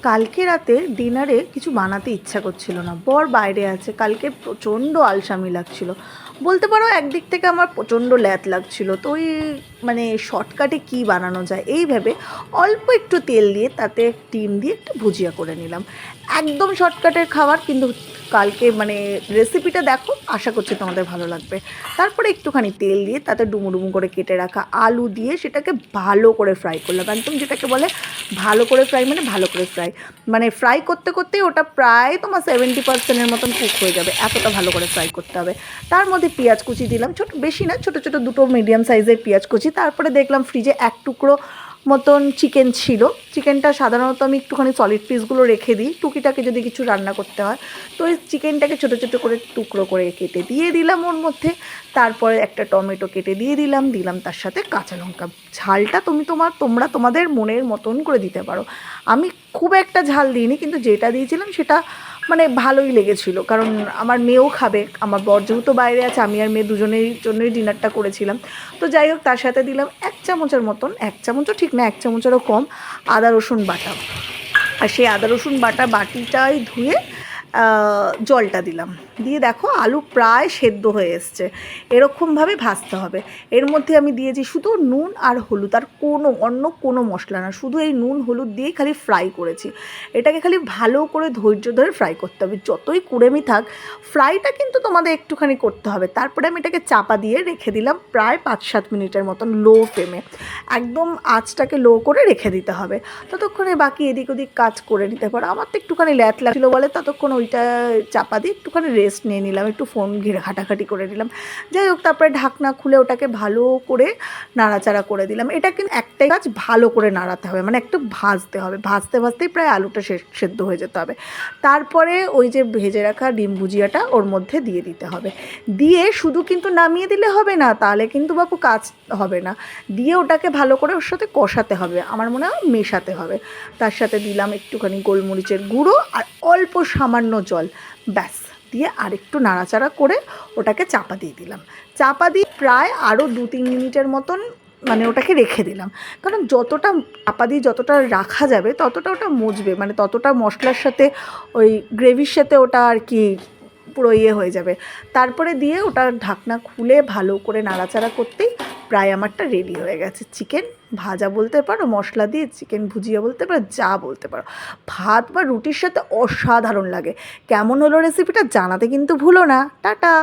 কালকে রাতে ডিনারে কিছু বানাতে ইচ্ছা করছিল না, বর বাইরে আছে, কালকে প্রচণ্ড আলসামি লাগছিল, বলতে পারো একদিক থেকে আমার প্রচণ্ড ল্যাদ লাগছিল। তো ওই মানে শর্টকাটে কি বানানো যায় এই ভেবে অল্প একটু তেল দিয়ে তাতে ডিম দিয়ে একটু ভুজিয়া করে নিলাম। একদম শর্টকাটের খাবার, কিন্তু কালকে মানে রেসিপিটা দেখো, আশা করছি তোমাদের ভালো লাগবে। তারপরে একটুখানি তেল দিয়ে তাতে ডুমো ডুমো করে কেটে রাখা আলু দিয়ে সেটাকে ভালো করে ফ্রাই করলাম, একদম যেটাকে বলে ভালো করে ফ্রাই, মানে ভালো করে ফ্রাই, মানে ফ্রাই করতে করতেই ওটা প্রায় তোমার 70%-এর মতন কুক হয়ে যাবে, এতটা ভালো করে ফ্রাই করতে হবে। তার মধ্যে পেঁয়াজ কুচি দিলাম, বেশি না, ছোটো ছোটো দুটো মিডিয়াম সাইজের পেঁয়াজ কুচি। তারপরে দেখলাম ফ্রিজে এক টুকরো মতন চিকেন ছিল। চিকেনটা সাধারণত আমি একটুখানি সলিড পিসগুলো রেখে দিই টুকিটাকে যদি কিছু রান্না করতে হয়। তো এই চিকেনটাকে ছোটো ছোটো করে টুকরো করে কেটে দিয়ে দিলাম ওর মধ্যে। তারপরে একটা টমেটো কেটে দিয়ে দিলাম তার সাথে কাঁচা লঙ্কা। ঝালটা তোমরা তোমাদের মনের মতন করে দিতে পারো। আমি খুব একটা ঝাল দিইনি, কিন্তু যেটা দিয়েছিলাম সেটা মানে ভালোই লেগেছিলো, কারণ আমার মেয়েও খাবে। আমার বর যেহেতু বাইরে আছে, আমি আর মেয়ে দুজনের জন্যই ডিনারটা করেছিলাম। তো যাই হোক, তার সাথে দিলাম 1 চামচের মতন, 1 চামচও ঠিক না, 1 চামচেরও কম আদা রসুন বাটা। আর সেই আদা রসুন বাটা বাটিটাই ধুয়ে জলটা দিলাম, দিয়ে দেখো আলু প্রায় সেদ্ধ হয়ে এসছে। এরকমভাবে ভাজতে হবে। এর মধ্যে আমি দিয়েছি শুধু নুন আর হলুদ, আর অন্য কোনো মশলা না, শুধু এই নুন হলুদ দিয়েই খালি ফ্রাই করেছি। এটাকে খালি ভালো করে ধৈর্য ধরে ফ্রাই করতে হবে, যতই কুড়েমি থাক ফ্রাইটা কিন্তু তোমাদের একটুখানি করতে হবে। তারপরে আমি এটাকে চাপা দিয়ে রেখে দিলাম প্রায় 5-7 মিনিটের মতন লো ফ্লেমে। একদম আঁচটাকে লো করে রেখে দিতে হবে। ততক্ষণে বাকি এদিক ওদিক কাজ করে নিতে পারো। আমার তো একটুখানি ল্যাদ লাগছিলো বলে ততক্ষণ ওইটা চাপা দিয়ে একটুখানি রেস্ট নিয়ে নিলাম, একটু ফোন ঘিরে ঘাটাঘাটি করে নিলাম। যাই হোক, তারপরে ঢাকনা খুলে ওটাকে ভালো করে নাড়াচাড়া করে দিলাম। এটা কিন্তু একটাই কাজ, ভালো করে নাড়াতে হবে, মানে একটু ভাজতে হবে, ভাজতে ভাজতেই প্রায় আলুটা সেদ্ধ হয়ে যেতে হবে। তারপরে ওই যে ভেজে রাখা ডিম ভুজিয়াটা ওর মধ্যে দিয়ে দিতে হবে। দিয়ে শুধু কিন্তু নামিয়ে দিলে হবে না, তাহলে কিন্তু বাপু কাজ হবে না। দিয়ে ওটাকে ভালো করে ওর সাথে কষাতে হবে, আমার মনে হয় মেশাতে হবে। তার সাথে দিলাম একটুখানি গোলমরিচের গুঁড়ো আর অল্প সামান্য জল, ব্যাস। দিয়ে আর একটু নাড়াচাড়া করে ওটাকে চাপা দিয়ে দিলাম। চাপা দিয়ে প্রায় আরও 2-3 মিনিটের মতন মানে ওটাকে রেখে দিলাম, কারণ যতটা চাপা দিয়ে যতটা রাখা যাবে ততটা ওটা মজবে, মানে ততটা মশলার সাথে ওই গ্রেভির সাথে ওটা আর কি পুরো হয়ে যাবে। তারপরে দিয়ে ওটা ঢাকনা খুলে ভালো করে নাড়াচাড়া করতেই প্রায় আমারটা রেডি হয়ে গেছে। চিকেন ভাজা বলতে পারো, মশলা দিয়ে চিকেন ভুজিয়া বলতে পারো, যা বলতে পারো। ভাত বা রুটির সাথে অসাধারণ লাগে। কেমন হলো রেসিপিটা জানাতে কিন্তু ভুলো না। টাটা।